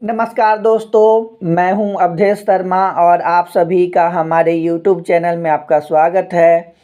नमस्कार दोस्तों, मैं हूं अवधेश शर्मा और आप सभी का हमारे YouTube चैनल में आपका स्वागत है।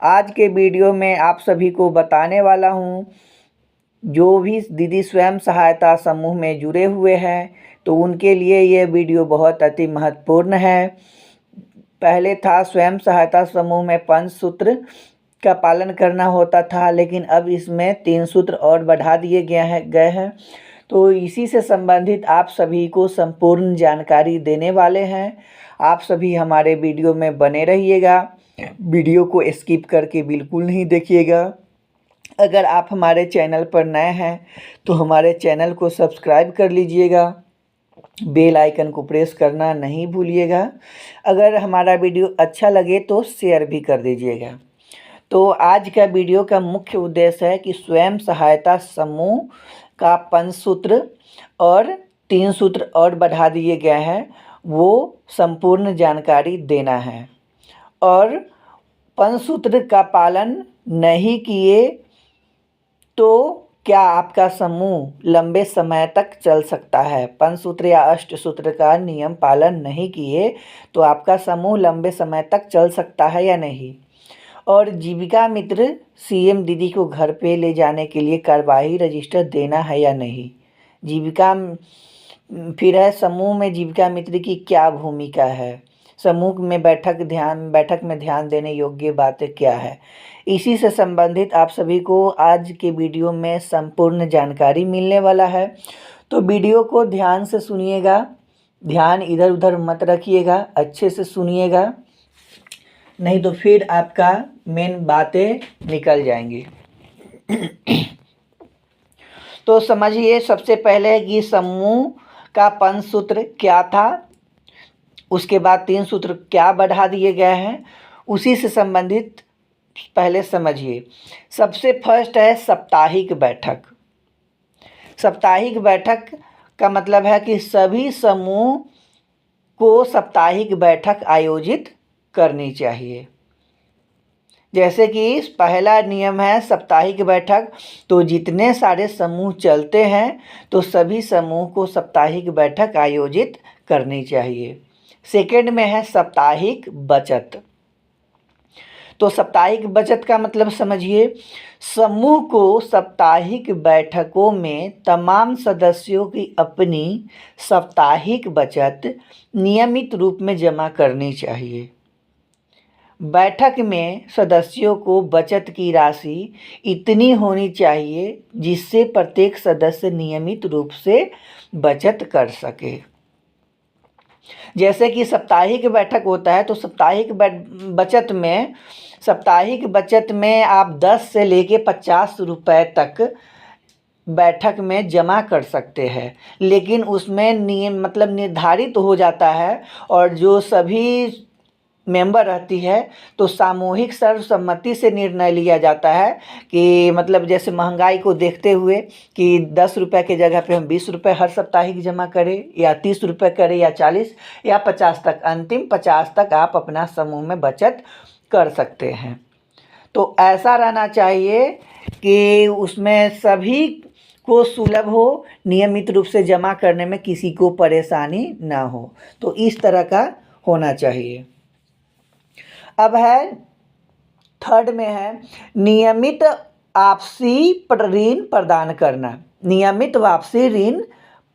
आज के वीडियो में आप सभी को बताने वाला हूं, जो भी दीदी स्वयं सहायता समूह में जुड़े हुए हैं तो उनके लिए ये वीडियो बहुत अति महत्वपूर्ण है। पहले था स्वयं सहायता समूह में 5 सूत्र का पालन करना होता था, लेकिन अब इसमें 3 सूत्र और बढ़ा दिए गए हैं। तो इसी से संबंधित आप सभी को संपूर्ण जानकारी देने वाले हैं। आप सभी हमारे वीडियो में बने रहिएगा, वीडियो को स्किप करके बिल्कुल नहीं देखिएगा। अगर आप हमारे चैनल पर नए हैं तो हमारे चैनल को सब्सक्राइब कर लीजिएगा, बेल आइकन को प्रेस करना नहीं भूलिएगा। अगर हमारा वीडियो अच्छा लगे तो शेयर भी कर दीजिएगा। तो आज का वीडियो का मुख्य उद्देश्य है कि स्वयं सहायता समूह का 5 सूत्र और 3 सूत्र और बढ़ा दिए गए हैं, वो संपूर्ण जानकारी देना है। और 5 सूत्र का पालन नहीं किए तो क्या आपका समूह लंबे समय तक चल सकता है? 5 सूत्र या अष्ट सूत्र का नियम पालन नहीं किए तो आपका समूह लंबे समय तक चल सकता है या नहीं? और जीविका मित्र सीएम दीदी को घर पे ले जाने के लिए कार्यवाही रजिस्टर देना है या नहीं? फिर है समूह में जीविका मित्र की क्या भूमिका है? समूह में बैठक में ध्यान देने योग्य बातें क्या है? इसी से संबंधित आप सभी को आज के वीडियो में संपूर्ण जानकारी मिलने वाला है। तो वीडियो को ध्यान से सुनिएगा, ध्यान इधर उधर मत रखिएगा, अच्छे से सुनिएगा, नहीं तो फिर आपका मेन बातें निकल जाएंगी। तो समझिए सबसे पहले कि समूह का 5 सूत्र क्या था, उसके बाद 3 सूत्र क्या बढ़ा दिए गए हैं, उसी से संबंधित पहले समझिए। सबसे फर्स्ट है साप्ताहिक बैठक। साप्ताहिक बैठक का मतलब है कि सभी समूह को साप्ताहिक बैठक आयोजित करनी चाहिए। जैसे कि पहला नियम है साप्ताहिक बैठक, तो जितने सारे समूह चलते हैं तो सभी समूह को साप्ताहिक बैठक आयोजित करनी चाहिए। सेकंड में है साप्ताहिक बचत। तो साप्ताहिक बचत का मतलब समझिए, समूह को साप्ताहिक बैठकों में तमाम सदस्यों की अपनी साप्ताहिक बचत नियमित रूप में जमा करनी चाहिए। बैठक में सदस्यों को बचत की राशि इतनी होनी चाहिए जिससे प्रत्येक सदस्य नियमित रूप से बचत कर सके। जैसे कि साप्ताहिक बैठक होता है तो साप्ताहिक बचत में आप 10 से लेके 50 रुपए तक बैठक में जमा कर सकते हैं, लेकिन उसमें नियम मतलब निर्धारित हो जाता है और जो सभी मेंबर रहती है तो सामूहिक सर्वसम्मति से निर्णय लिया जाता है कि मतलब जैसे महंगाई को देखते हुए कि 10 रुपये के जगह पे हम 20 रुपये हर साप्ताहिक जमा करें या 30 रुपये करें या 40 या 50 तक, अंतिम 50 तक आप अपना समूह में बचत कर सकते हैं। तो ऐसा रहना चाहिए कि उसमें सभी को सुलभ हो, नियमित रूप से जमा करने में किसी को परेशानी ना हो, तो इस तरह का होना चाहिए। अब है थर्ड में है नियमित आपसी ऋण प्रदान करना। नियमित वापसी ऋण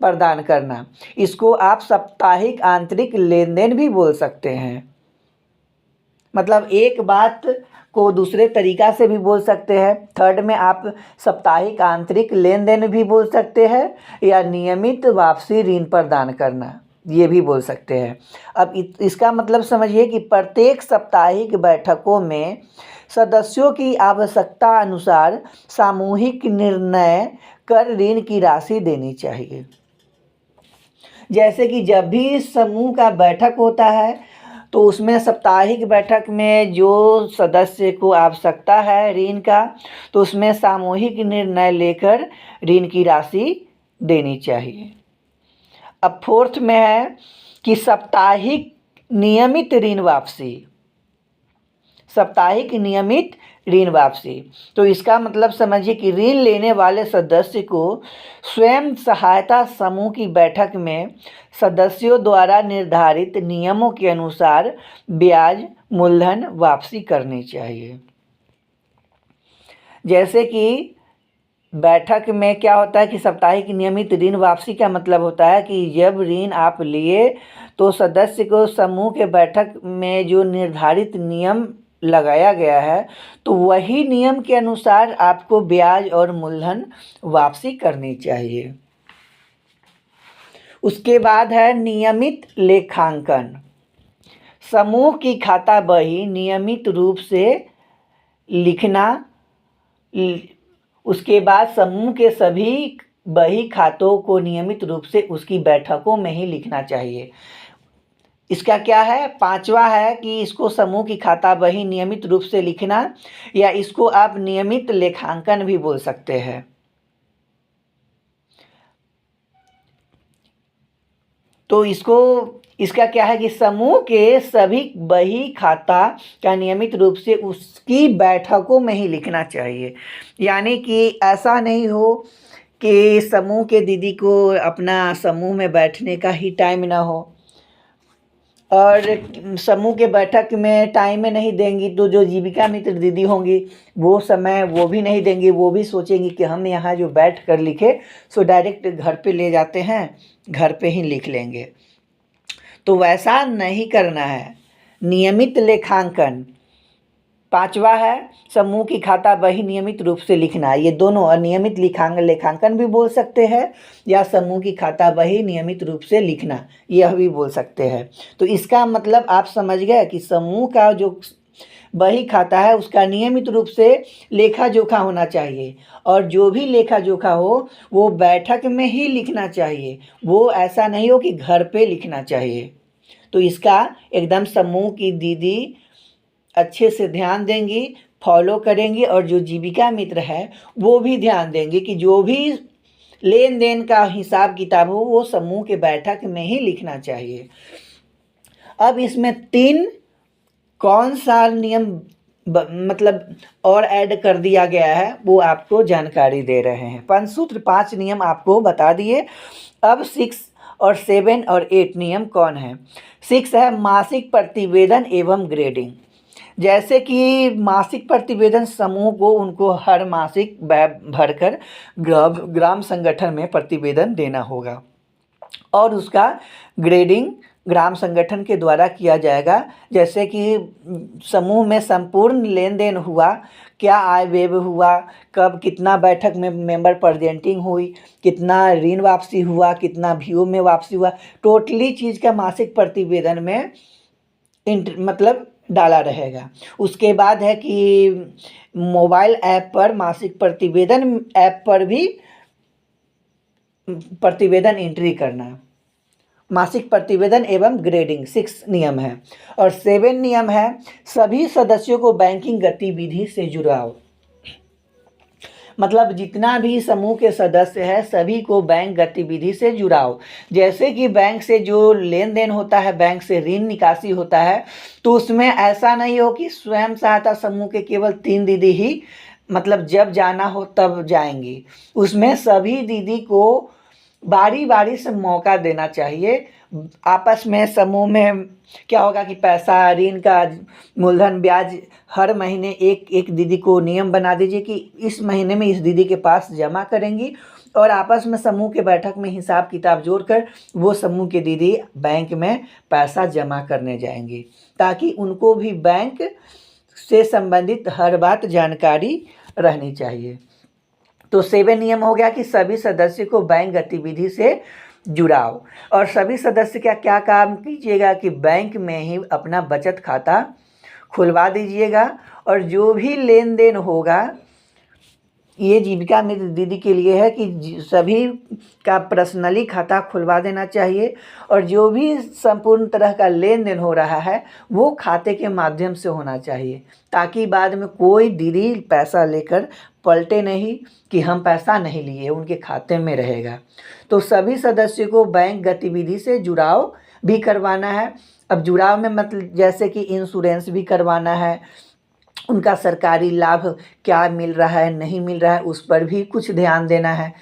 प्रदान करना, इसको आप साप्ताहिक आंतरिक लेन देन भी बोल सकते हैं। मतलब एक बात को दूसरे तरीका से भी बोल सकते हैं। थर्ड में आप साप्ताहिक आंतरिक लेन देन भी बोल सकते हैं या नियमित वापसी ऋण प्रदान करना, ये भी बोल सकते हैं। अब इसका मतलब समझिए कि प्रत्येक साप्ताहिक बैठकों में सदस्यों की आवश्यकता अनुसार सामूहिक निर्णय कर ऋण की राशि देनी चाहिए। जैसे कि जब भी समूह का बैठक होता है तो उसमें साप्ताहिक बैठक में जो सदस्य को आवश्यकता है ऋण का, तो उसमें सामूहिक निर्णय लेकर ऋण की राशि देनी चाहिए। अब फोर्थ में है कि साप्ताहिक नियमित ऋण वापसी। साप्ताहिक नियमित ऋण वापसी। तो इसका मतलब समझिए कि ऋण लेने वाले सदस्य को स्वयं सहायता समूह की बैठक में सदस्यों द्वारा निर्धारित नियमों के अनुसार ब्याज मूलधन वापसी करनी चाहिए। जैसे कि बैठक में क्या होता है कि साप्ताहिक नियमित ऋण वापसी का मतलब होता है कि जब ऋण आप लिए तो सदस्य को समूह के बैठक में जो निर्धारित नियम लगाया गया है तो वही नियम के अनुसार आपको ब्याज और मूलधन वापसी करनी चाहिए। उसके बाद है नियमित लेखांकन। समूह की खाता बही नियमित रूप से लिखना। उसके बाद समूह के सभी बही खातों को नियमित रूप से उसकी बैठकों में ही लिखना चाहिए। इसका क्या है, पांचवा है कि इसको समूह की खाता बही नियमित रूप से लिखना, या इसको आप नियमित लेखांकन भी बोल सकते हैं। तो इसका क्या है कि समूह के सभी बही खाता का नियमित रूप से उसकी बैठकों में ही लिखना चाहिए। यानी कि ऐसा नहीं हो कि समूह के दीदी को अपना समूह में बैठने का ही टाइम ना हो, और समूह के बैठक में टाइम में नहीं देंगी तो जो जीविका मित्र दीदी होंगी वो समय वो भी नहीं देंगी। वो भी सोचेंगी कि हम यहाँ जो बैठ कर लिखे सो डायरेक्ट घर पे ले जाते हैं, घर पे ही लिख लेंगे। तो वैसा नहीं करना है। नियमित लेखांकन पांचवा है, समूह की खाता बही नियमित रूप से लिखना। ये दोनों अनियमित लेखांकन भी बोल सकते हैं या समूह की खाता बही नियमित रूप से लिखना यह भी बोल सकते हैं। तो इसका मतलब आप समझ गए कि समूह का जो बही खाता है उसका नियमित रूप से लेखा जोखा होना चाहिए, और जो भी लेखा जोखा हो वो बैठक में ही लिखना चाहिए। वो ऐसा नहीं हो कि घर पे लिखना चाहिए। तो इसका एकदम समूह की दीदी अच्छे से ध्यान देंगी, फॉलो करेंगी, और जो जीविका मित्र है वो भी ध्यान देंगे कि जो भी लेन देन का हिसाब किताब हो वो समूह के बैठक में ही लिखना चाहिए। अब इसमें 3 कौन सा नियम मतलब और ऐड कर दिया गया है वो आपको जानकारी दे रहे हैं। पंचसूत्र 5 नियम आपको बता दिए। अब 6 और 7 और 8 नियम कौन है। 6 है मासिक प्रतिवेदन एवं ग्रेडिंग। जैसे कि मासिक प्रतिवेदन समूह को उनको हर मासिक भरकर ग्राम संगठन में प्रतिवेदन देना होगा, और उसका ग्रेडिंग ग्राम संगठन के द्वारा किया जाएगा। जैसे कि समूह में संपूर्ण लेन देन हुआ, क्या आय व्यय हुआ, कब कितना बैठक में मेंबर प्रेजेंटिंग हुई, कितना ऋण वापसी हुआ, कितना VO में वापसी हुआ, टोटली चीज़ का मासिक प्रतिवेदन में मतलब डाला रहेगा। उसके बाद है कि मोबाइल ऐप पर मासिक प्रतिवेदन ऐप पर भी प्रतिवेदन एंट्री करना। मासिक प्रतिवेदन एवं ग्रेडिंग 6 नियम है। और 7 नियम है सभी सदस्यों को बैंकिंग गतिविधि से जुड़ाव। मतलब जितना भी समूह के सदस्य है सभी को बैंक गतिविधि से जुड़ाव। जैसे कि बैंक से जो लेन देन होता है, बैंक से ऋण निकासी होता है, तो उसमें ऐसा नहीं हो कि स्वयं सहायता समूह के केवल 3 दीदी ही मतलब जब जाना हो तब जाएंगी। उसमें सभी दीदी को बारी बारी से मौका देना चाहिए। आपस में समूह में क्या होगा कि पैसा, ऋण का मूलधन, ब्याज हर महीने एक दीदी को नियम बना दीजिए कि इस महीने में इस दीदी के पास जमा करेंगी, और आपस में समूह के बैठक में हिसाब किताब जोड़कर वो समूह के दीदी बैंक में पैसा जमा करने जाएंगी, ताकि उनको भी बैंक से संबंधित हर बात जानकारी रहनी चाहिए। तो 7 नियम हो गया कि सभी सदस्य को बैंक गतिविधि से जुड़ाव। और सभी सदस्य का क्या काम कीजिएगा कि बैंक में ही अपना बचत खाता खुलवा दीजिएगा, और जो भी लेन देन होगा ये जीविका मित्र दीदी के लिए है कि सभी का पर्सनली खाता खुलवा देना चाहिए, और जो भी संपूर्ण तरह का लेन देन हो रहा है वो खाते के माध्यम से होना चाहिए, ताकि बाद में कोई दीदी पैसा लेकर पलटे नहीं कि हम पैसा नहीं लिए, उनके खाते में रहेगा। तो सभी सदस्यों को बैंक गतिविधि से जुड़ाव भी करवाना है। अब जुड़ाव में मतलब जैसे कि इंश्योरेंस भी करवाना है, उनका सरकारी लाभ क्या मिल रहा है नहीं मिल रहा है, उस पर भी कुछ ध्यान देना है।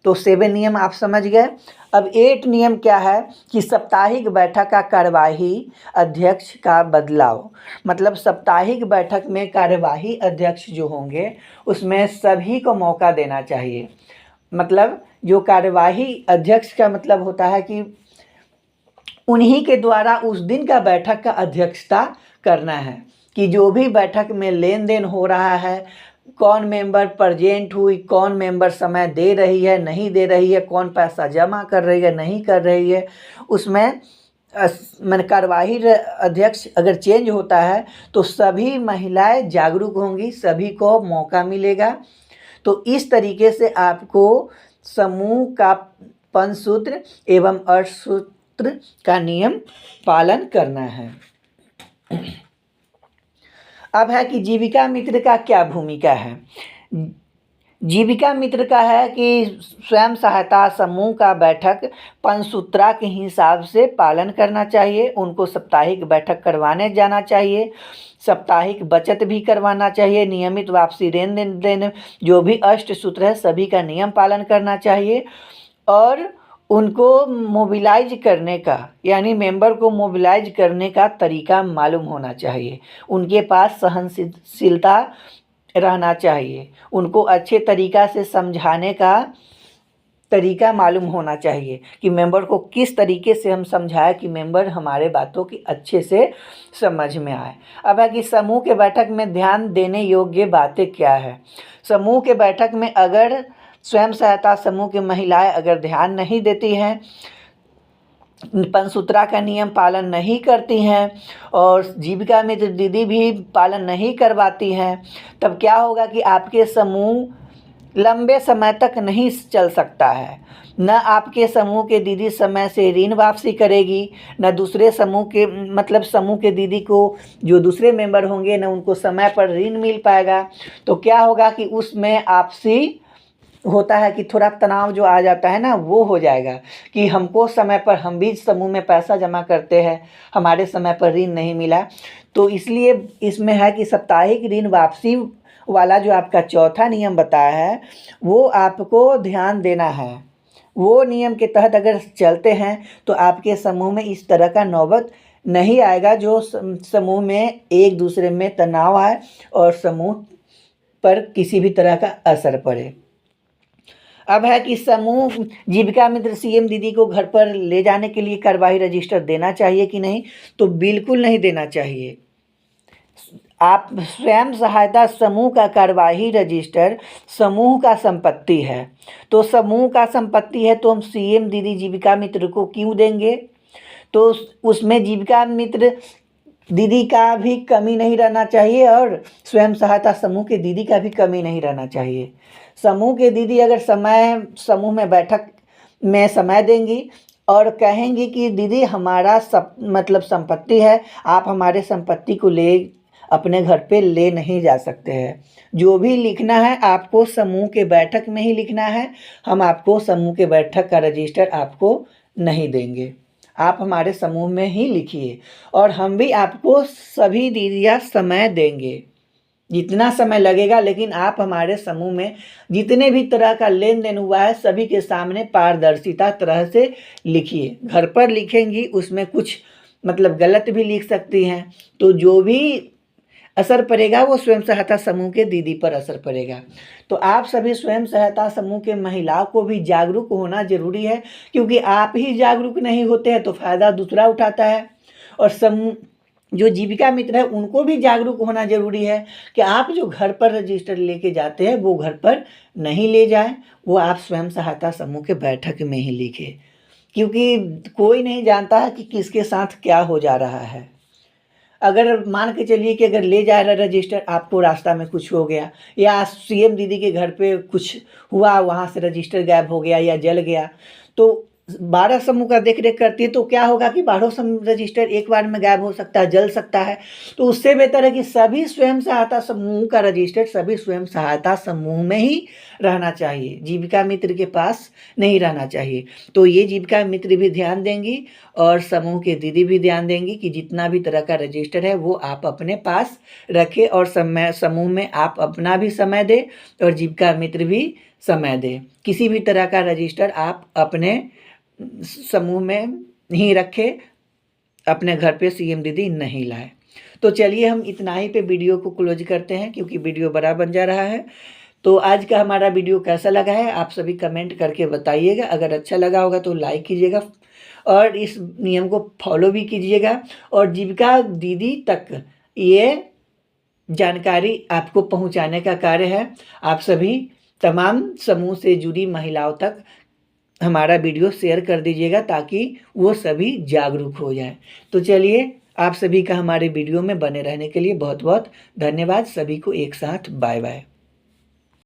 तो 7 नियम आप समझ गए। अब 8 नियम क्या है कि साप्ताहिक बैठक का कार्यवाही अध्यक्ष का बदलाव। मतलब साप्ताहिक बैठक में कार्यवाही अध्यक्ष जो होंगे उसमें सभी को मौका देना चाहिए। मतलब जो कार्यवाही अध्यक्ष का मतलब होता है कि उन्हीं के द्वारा उस दिन का बैठक का अध्यक्षता करना है कि जो भी बैठक में लेन देन हो रहा है, कौन मेंबर प्रेजेंट हुई, कौन मेंबर समय दे रही है नहीं दे रही है, कौन पैसा जमा कर रही है नहीं कर रही है, उसमें मैंने कार्यवाही अध्यक्ष अगर चेंज होता है तो सभी महिलाएं जागरूक होंगी, सभी को मौका मिलेगा। तो इस तरीके से आपको समूह का पंचसूत्र एवं अष्टसूत्र का नियम पालन करना है। अब है कि जीविका मित्र का क्या भूमिका है। जीविका मित्र का है कि स्वयं सहायता समूह का बैठक पंचसूत्रा के हिसाब से पालन करना चाहिए, उनको साप्ताहिक बैठक करवाने जाना चाहिए, साप्ताहिक बचत भी करवाना चाहिए, नियमित वापसी लेन देन जो भी अष्ट सूत्र है सभी का नियम पालन करना चाहिए। और उनको मोबिलाइज करने का यानी मेंबर को मोबिलाइज करने का तरीका मालूम होना चाहिए, उनके पास सहनशीलता रहना चाहिए, उनको अच्छे तरीक़ा से समझाने का तरीका मालूम होना चाहिए कि मेंबर को किस तरीके से हम समझाएं कि मेंबर हमारे बातों की अच्छे से समझ में आए। अब है कि समूह के बैठक में ध्यान देने योग्य बातें क्या है। समूह के बैठक में अगर स्वयं सहायता समूह की महिलाएं अगर ध्यान नहीं देती हैं, पंचसूत्रा का नियम पालन नहीं करती हैं और जीविका मित्र दीदी भी पालन नहीं करवाती हैं, तब क्या होगा कि आपके समूह लंबे समय तक नहीं चल सकता है। न आपके समूह के दीदी समय से ऋण वापसी करेगी, न दूसरे समूह के मतलब समूह के दीदी को जो दूसरे मेंबर होंगे न उनको समय पर ऋण मिल पाएगा। तो क्या होगा कि उसमें आपसी होता है कि थोड़ा तनाव जो आ जाता है ना वो हो जाएगा कि हमको समय पर हम भी समूह में पैसा जमा करते हैं, हमारे समय पर ऋण नहीं मिला। तो इसलिए इसमें है कि साप्ताहिक ऋण वापसी वाला जो आपका चौथा नियम बताया है वो आपको ध्यान देना है। वो नियम के तहत अगर चलते हैं तो आपके समूह में इस तरह का नौबत नहीं आएगा जो समूह में एक दूसरे में तनाव आए और समूह पर किसी भी तरह का असर पड़े। अब है कि समूह जीविका मित्र सीएम दीदी को घर पर ले जाने के लिए कार्यवाही रजिस्टर देना चाहिए कि नहीं, तो बिल्कुल नहीं देना चाहिए। आप स्वयं सहायता समूह का कार्यवाही रजिस्टर समूह का संपत्ति है, तो समूह का संपत्ति है तो हम सीएम दीदी जीविका मित्र को क्यों देंगे। तो उसमें जीविका मित्र दीदी का भी कमी नहीं रहना चाहिए और स्वयं सहायता समूह के दीदी का भी कमी नहीं रहना चाहिए। समूह के दीदी अगर समूह में बैठक में समय देंगी और कहेंगी कि दीदी हमारा मतलब संपत्ति है, आप हमारे संपत्ति को ले अपने घर पे ले नहीं जा सकते हैं। जो भी लिखना है आपको समूह के बैठक में ही लिखना है, हम आपको समूह के बैठक का रजिस्टर आपको नहीं देंगे, आप हमारे समूह में ही लिखिए और हम भी आपको सभी दीदियाँ समय देंगे, जितना समय लगेगा, लेकिन आप हमारे समूह में जितने भी तरह का लेन देन हुआ है सभी के सामने पारदर्शिता तरह से लिखिए। घर पर लिखेंगी उसमें कुछ मतलब गलत भी लिख सकती हैं, तो जो भी असर पड़ेगा वो स्वयं सहायता समूह के दीदी पर असर पड़ेगा। तो आप सभी स्वयं सहायता समूह के महिलाओं को भी जागरूक होना जरूरी है, क्योंकि आप ही जागरूक नहीं होते हैं तो फ़ायदा दूसरा उठाता है। और समूह जो जीविका मित्र है उनको भी जागरूक होना जरूरी है कि आप जो घर पर रजिस्टर लेके जाते हैं वो घर पर नहीं ले जाएं, वो आप स्वयं सहायता समूह के बैठक में ही लिखें, क्योंकि कोई नहीं जानता है कि किसके साथ क्या हो जा रहा है। अगर मान के चलिए कि अगर ले जा रहा रजिस्टर, आपको रास्ता में कुछ हो गया या सीएम दीदी के घर पे कुछ हुआ, वहाँ से रजिस्टर गायब हो गया या जल गया, तो 12 समूह का देख रेख करती है, तो क्या होगा कि 12 रजिस्टर एक बार में गायब हो सकता है, जल सकता है। तो उससे बेहतर है कि सभी स्वयं सहायता समूह का रजिस्टर सभी स्वयं सहायता समूह में ही रहना चाहिए, जीविका मित्र के पास नहीं रहना चाहिए। तो ये जीविका मित्र भी ध्यान देंगी और समूह के दीदी भी ध्यान देंगी कि जितना भी तरह का रजिस्टर है वो आप अपने पास रखें, और समूह में आप अपना भी समय दें और जीविका मित्र भी समय दें। किसी भी तरह का रजिस्टर आप अपने समूह में ही रखें, अपने घर पे सीएम दीदी नहीं लाए। तो चलिए हम इतना ही पे वीडियो को क्लोज करते हैं, क्योंकि वीडियो बड़ा बन जा रहा है। तो आज का हमारा वीडियो कैसा लगा है आप सभी कमेंट करके बताइएगा। अगर अच्छा लगा होगा तो लाइक कीजिएगा और इस नियम को फॉलो भी कीजिएगा, और जीविका दीदी तक ये जानकारी आपको पहुंचाने का कार्य है। आप सभी तमाम समूह से जुड़ी महिलाओं तक हमारा वीडियो शेयर कर दीजिएगा ताकि वो सभी जागरूक हो जाएं। तो चलिए, आप सभी का हमारे वीडियो में बने रहने के लिए बहुत बहुत धन्यवाद। सभी को एक साथ बाय बाय।